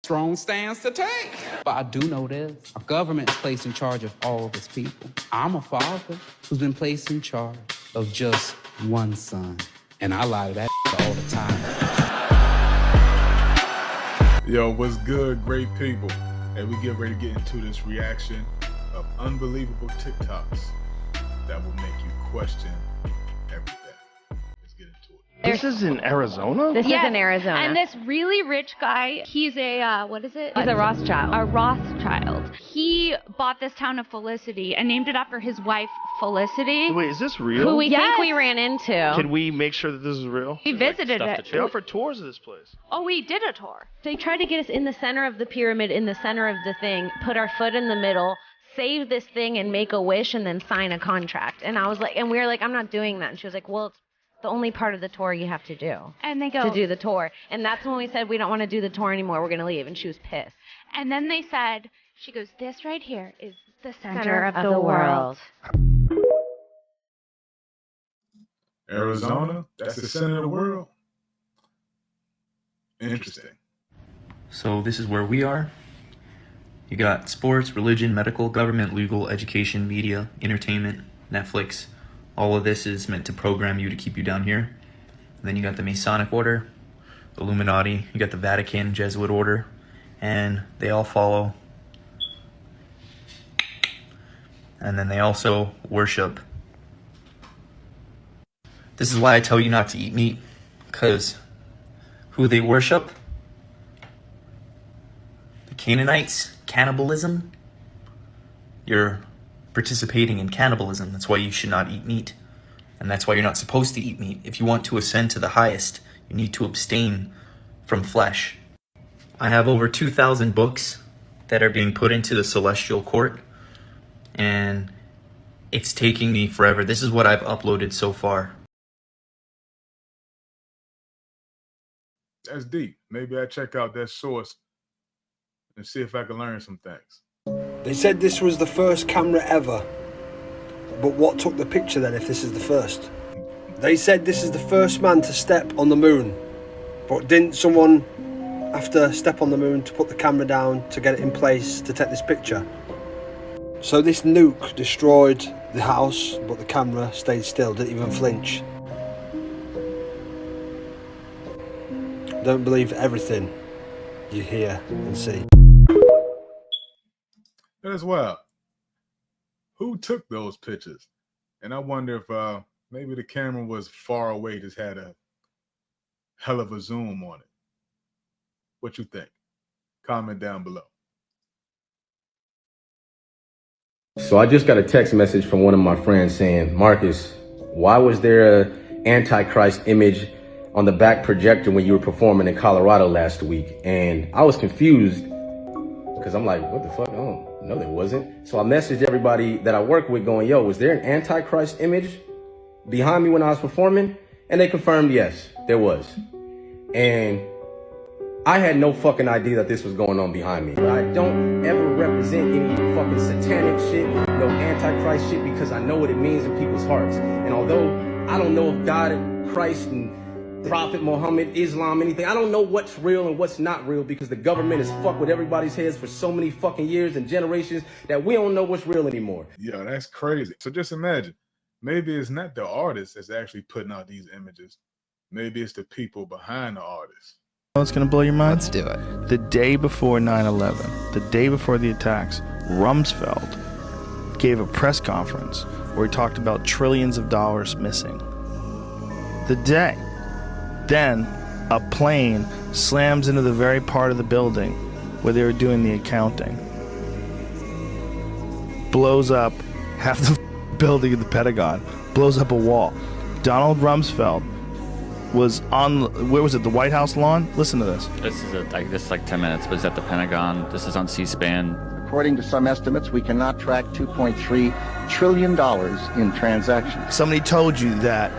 strong stance to take. But I do know this. Our government is placed in charge of all of its people. I'm a father who's been placed in charge of just one son. And I lie to that all the time. Yo, what's good, great people? And we get ready to get into this reaction of unbelievable TikToks that will make you question everything. Let's get into it. This is in Arizona? This is in Arizona. And this really rich guy, he's a, what is it? He's a Rothschild. A Rothschild. He bought this town of Felicity and named it after his wife, Felicity. Wait, is this real? Who we think we ran into. Can we make sure that this is real? We visited it. They offer tours of this place. Oh, we did a tour. They tried to get us in the center of the pyramid, in the center of the thing, put our foot in the middle, save this thing and make a wish and then sign a contract. And I was like, and we were like, I'm not doing that. And she was like, well, it's the only part of the tour you have to do. And they go to do the tour. And that's when we said we don't want to do the tour anymore. We're going to leave. And she was pissed. And then they said, she goes, this right here is the center of the world. Arizona? That's the center of the world? Interesting. So this is where we are. You got sports, religion, medical, government, legal, education, media, entertainment, Netflix. All of this is meant to program you to keep you down here. And then you got the Masonic Order, Illuminati, you got the Vatican, Jesuit Order, and they all follow. And then they also worship. This is why I tell you not to eat meat, because who they worship? The Canaanites, cannibalism. You're participating in cannibalism. That's why you should not eat meat. And that's why you're not supposed to eat meat. If you want to ascend to the highest, you need to abstain from flesh. I have over 2,000 books that are being put into the celestial court, and it's taking me forever. This is what I've uploaded so far. That's deep. Maybe I check out that source and see if I can learn some things. They said this was the first camera ever. But what took the picture then if this is the first? They said this is the first man to step on the moon. But didn't someone have to step on the moon to put the camera down to get it in place to take this picture? So this nuke destroyed the house, but the camera stayed still, didn't even flinch. Don't believe everything you hear and see. As well, who took those pictures? And I wonder if maybe the camera was far away, just had a hell of a zoom on it. What you think? Comment down below. So I just got a text message from one of my friends saying, Marcus, why was there an Antichrist image on the back projector when you were performing in Colorado last week? And I was confused because I'm like, what the fuck? I don't know, there wasn't. So I messaged everybody that I work with going, yo, was there an Antichrist image behind me when I was performing? And they confirmed, yes, there was. And I had no fucking idea that this was going on behind me. But I don't ever represent any fucking satanic shit, no Antichrist shit, because I know what it means in people's hearts. And although I don't know if God and Christ and Prophet Muhammad, Islam, anything, I don't know what's real and what's not real, because the government has fucked with everybody's heads for so many fucking years and generations that we don't know what's real anymore. Yeah, that's crazy. So just imagine, maybe it's not the artist that's actually putting out these images. Maybe it's the people behind the artists. It's gonna blow your mind. Let's do it. The day before 9/11, the day before the attacks, Rumsfeld gave a press conference where he talked about trillions of dollars missing. The day. Then a plane slams into the very part of the building where they were doing the accounting. Blows up half the building in the Pentagon. Blows up a wall. Donald Rumsfeld was on, where was it, the White House lawn? Listen to this. This is like 10 minutes, but it's at the Pentagon. This is on C-SPAN. According to some estimates, we cannot track $2.3 trillion in transactions. Somebody told you that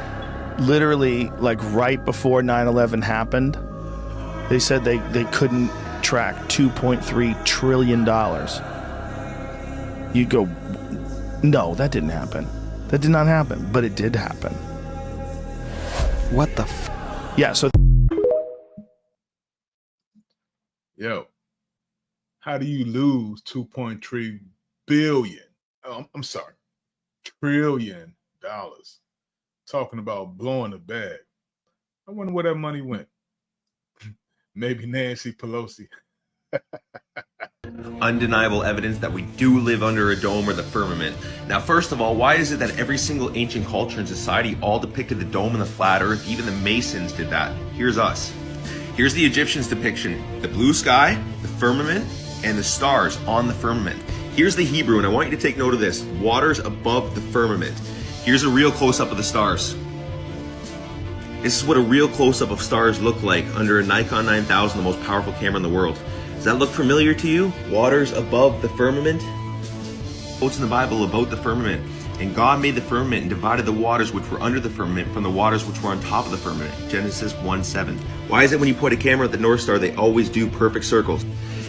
literally, like right before 9/11 happened, they said they couldn't track $2.3 trillion. You'd go, no, that didn't happen. That did not happen, but it did happen. What the Yeah, so Yo, How do you lose 2.3 billion? I'm sorry, trillion dollars. Talking about blowing the bag. I wonder where that money went. Maybe Nancy Pelosi. Undeniable evidence that we do live under a dome or the firmament. Now, first of all, why is it that every single ancient culture and society all depicted the dome and the flat earth? Even the Masons did that. Here's us. Here's the Egyptians' depiction. The blue sky, the firmament, and the stars on the firmament. Here's the Hebrew, and I want you to take note of this. Waters above the firmament. Here's a real close-up of the stars. This is what a real close-up of stars look like under a Nikon 9000, the most powerful camera in the world. Does that look familiar to you? Waters above the firmament? Quotes in the Bible about the firmament. And God made the firmament and divided the waters which were under the firmament from the waters which were on top of the firmament. Genesis 1:7. Why is it when you point a camera at the North Star, they always do perfect circles?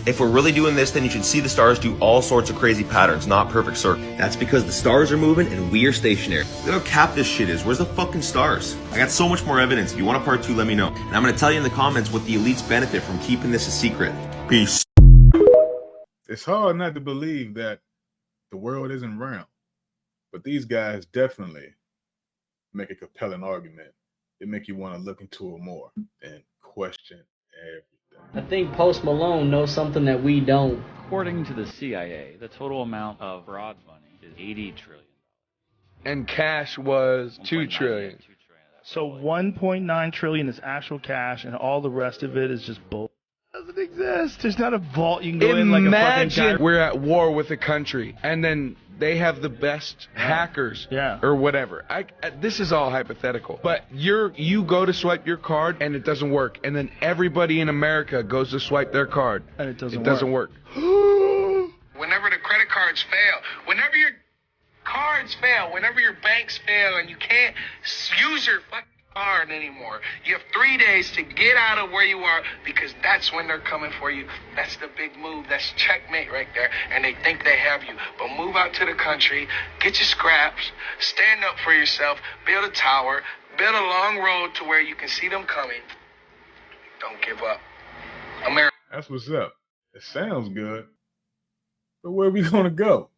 If we're really doing this, then you should see the stars do all sorts of crazy patterns, not perfect circles. That's because the stars are moving and we are stationary. Look how capped this shit is. Where's the fucking stars? I got so much more evidence. If you want a part 2, let me know. And I'm going to tell you in the comments what the elites benefit from keeping this a secret. Peace. It's hard not to believe that the world isn't round. But these guys definitely make a compelling argument. They make you want to look into it more and question everything. I think Post Malone knows something that we don't. According to the CIA, the total amount of fraud money is $80 trillion. And cash was $2 trillion. So 1.9 trillion is actual cash, and all the rest of it is just bull. Doesn't exist. There's not a vault you can go in like a fucking guy. Imagine we're at war with a country, and then they have the best hackers, or whatever. This is all hypothetical, but you go to swipe your card and it doesn't work, and then everybody in America goes to swipe their card and it doesn't work. Whenever the credit cards fail, whenever your cards fail, whenever your banks fail, and you can't use your fucking card anymore, you have 3 days to get out of where you are, because that's when they're coming for you. That's the big move. That's checkmate right there. And they think they have you. But move out to the country, get your scraps, stand up for yourself, build a tower, build a long road to where you can see them coming. Don't give up. America. That's what's up. It sounds good. But where are we going to go?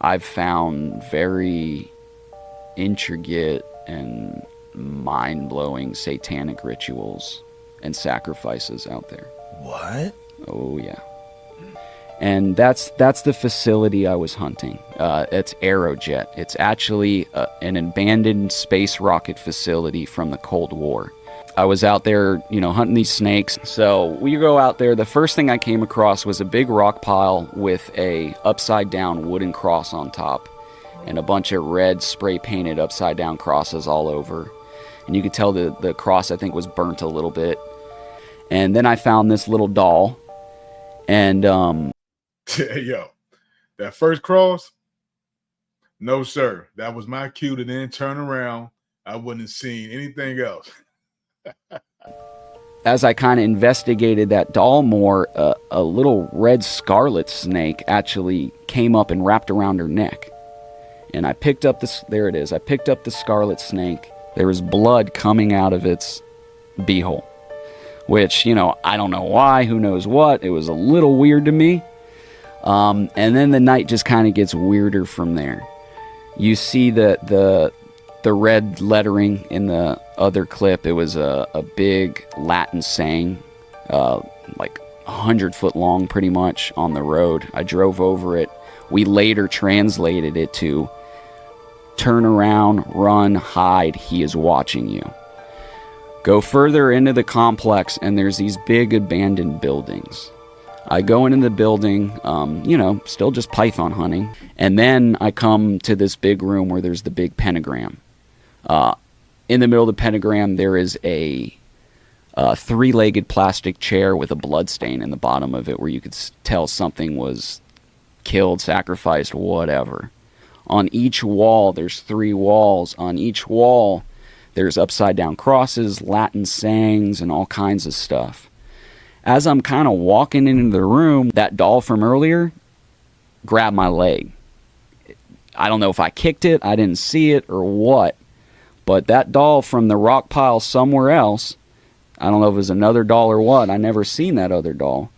I've found very intricate and mind-blowing satanic rituals and sacrifices out there. What? Oh yeah. And that's the facility I was hunting. It's Aerojet. It's actually an abandoned space rocket facility from the Cold War. I was out there, hunting these snakes. So we go out there. The first thing I came across was a big rock pile with a upside down wooden cross on top and a bunch of red spray painted upside down crosses all over. And you could tell the cross, I think, was burnt a little bit. And then I found this little doll. And, Yo, that first cross? No, sir. That was my cue to then turn around. I wouldn't have seen anything else. As I kind of investigated that doll more, a little red scarlet snake actually came up and wrapped around her neck. And I picked up this, there it is. I picked up the scarlet snake. There was blood coming out of its beehole, which, I don't know why, who knows what. It was a little weird to me. And then the night just kind of gets weirder from there. You see the red lettering in the other clip. It was a big Latin saying, like 100 foot long pretty much, on the road. I drove over it. We later translated it to turn around, run, hide, he is watching you. Go further into the complex and there's these big abandoned buildings. I go into the building, still just python hunting. And then I come to this big room where there's the big pentagram. In the middle of the pentagram, there is a three-legged plastic chair with a blood stain in the bottom of it where you could tell something was killed, sacrificed, whatever. On each wall, there's 3 walls. On each wall, there's upside-down crosses, Latin sayings, and all kinds of stuff. As I'm kind of walking into the room, that doll from earlier grabbed my leg. I don't know if I kicked it, I didn't see it, or what, but that doll from the rock pile somewhere else, I don't know if it was another doll or what, I never seen that other doll,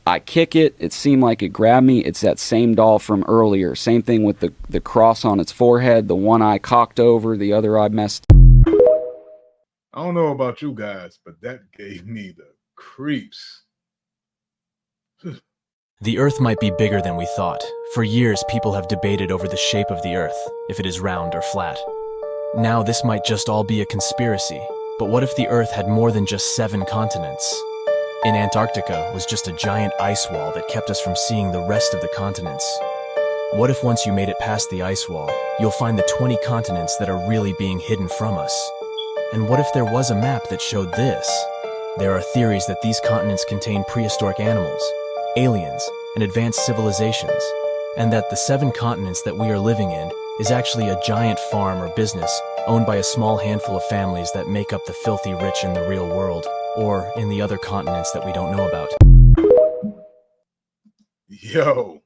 I kick it. It seemed like it grabbed me. It's that same doll from earlier. Same thing with the cross on its forehead, the one eye cocked over, the other eye messed. I don't know about you guys, but that gave me the creeps. The Earth might be bigger than we thought. For years, people have debated over the shape of the Earth, if it is round or flat. Now, this might just all be a conspiracy. But what if the Earth had more than just 7 continents? In Antarctica was just a giant ice wall that kept us from seeing the rest of the continents. What if once you made it past the ice wall, you'll find the 20 continents that are really being hidden from us? And what if there was a map that showed this? There are theories that these continents contain prehistoric animals, aliens, and advanced civilizations, and that the 7 continents that we are living in is actually a giant farm or business owned by a small handful of families that make up the filthy rich in the real world, or in the other continents that we don't know about. Yo,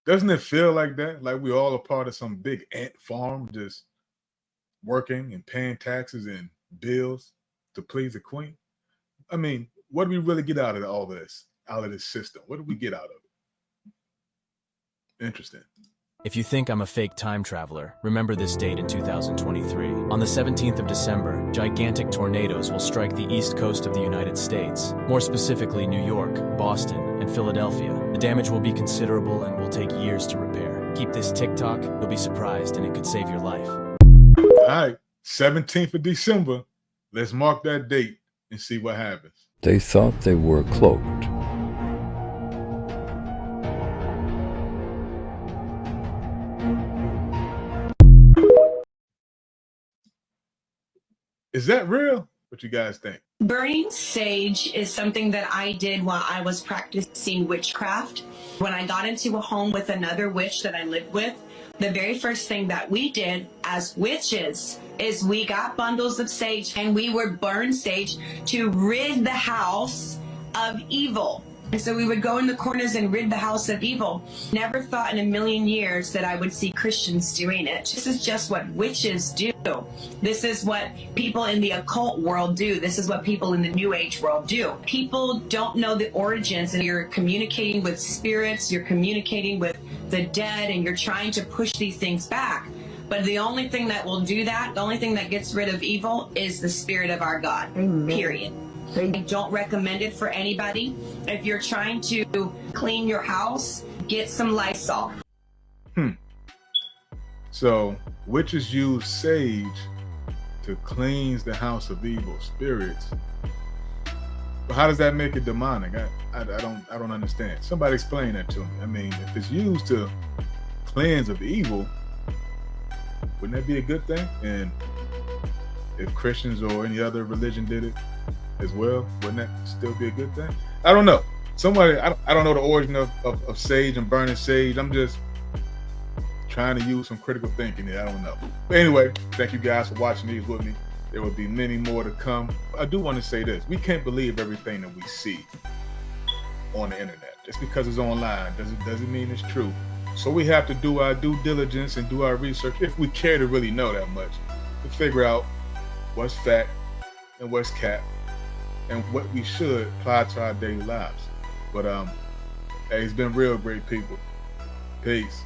doesn't it feel like that? Like we all a part of some big ant farm just working and paying taxes and bills to please the queen? I mean, what do we really get out of all this? Out of this system? What do we get out of it? Interesting. If you think I'm a fake time traveler, remember this date in 2023. On the 17th of December, gigantic tornadoes will strike the east coast of the United States, more specifically New York, Boston, and Philadelphia. The damage will be considerable and will take years to repair. Keep this TikTok, you'll be surprised and it could save your life. All right, 17th of December. Let's mark that date and see what happens. They thought they were cloaked. Is that real? What you guys think? Burning sage is something that I did while I was practicing witchcraft. When I got into a home with another witch that I lived with, the very first thing that we did as witches is we got bundles of sage and we would burn sage to rid the house of evil. And so we would go in the corners and rid the house of evil. Never thought in a million years that I would see Christians doing it. This is just what witches do. This is what people in the occult world do. This is what people in the New Age world do. People don't know the origins, and you're communicating with spirits, you're communicating with the dead, and you're trying to push these things back. But the only thing that will do that, the only thing that gets rid of evil is the Spirit of our God, period. I don't recommend it for anybody. If you're trying to clean your house, get some Lysol. So witches use sage to cleanse the house of evil spirits. But how does that make it demonic? I don't understand. Somebody explain that to me. I mean, if it's used to cleanse of evil, wouldn't that be a good thing? And if Christians or any other religion did it as well, wouldn't that still be a good thing? I don't know. I don't know the origin of sage and burning sage. I'm just trying to use some critical thinking there. I don't know. But anyway, thank you guys for watching these with me. There will be many more to come. I do want to say this. We can't believe everything that we see on the internet. Just because it's online doesn't mean it's true. So we have to do our due diligence and do our research, if we care to really know that much, to figure out what's fact and what's cap and what we should apply to our daily lives. But hey, it's been real, great people. Peace.